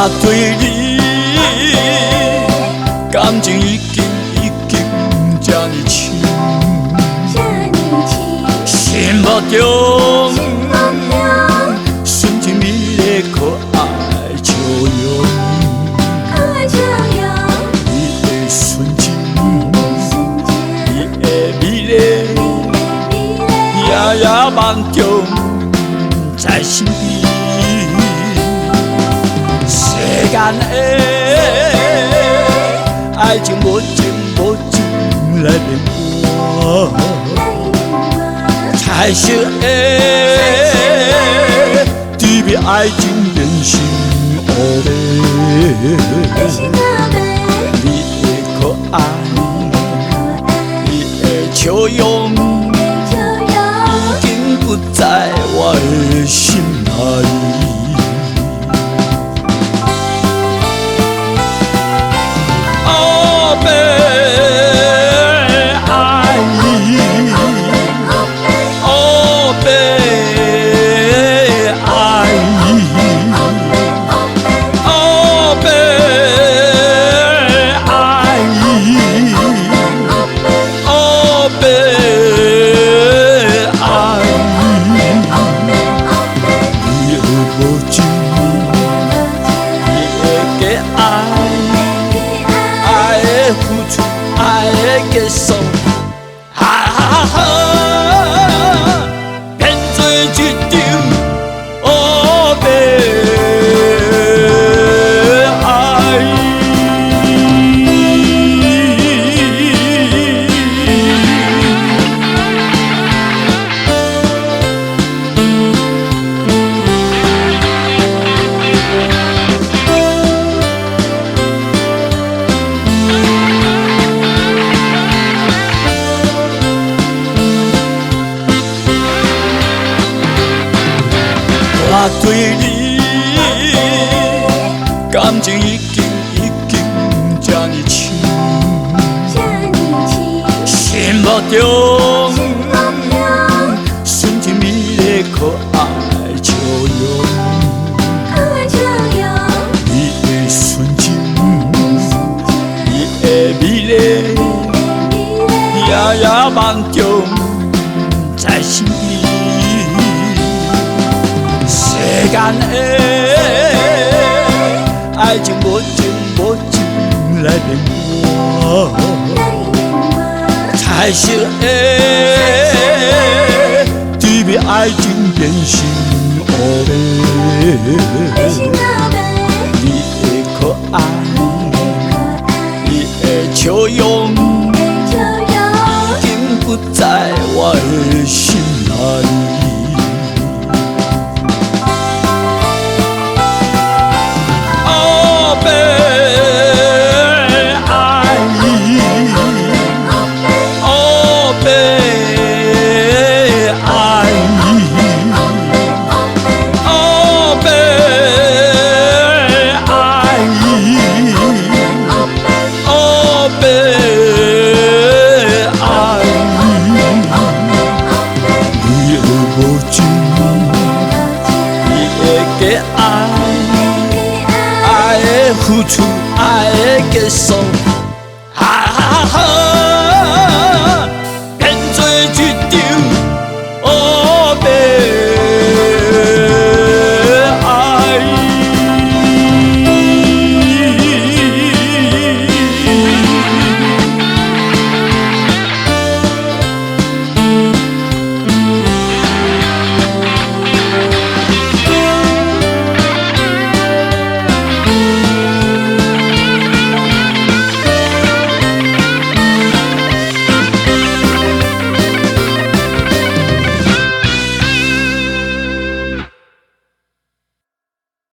我对你感情已经甲尼深，心目中纯情美丽可爱笑容，你的纯情，你的美丽，夜夜梦中在身边。世间的爱情无情来变卦，彩色的对比爱情变成黑白。你的可爱，你的笑容，已经不在我的心内。结束，变做一场黑白爱。我对你感情已经甲尼深，心目中纯情美丽可爱笑容，你的纯情，你的美丽，夜夜梦中在身边。世间的爱情无情来变卦，彩色的对比爱情变成黑白。你的可爱，你的笑容，已经不在我的心内。付出爱的结束。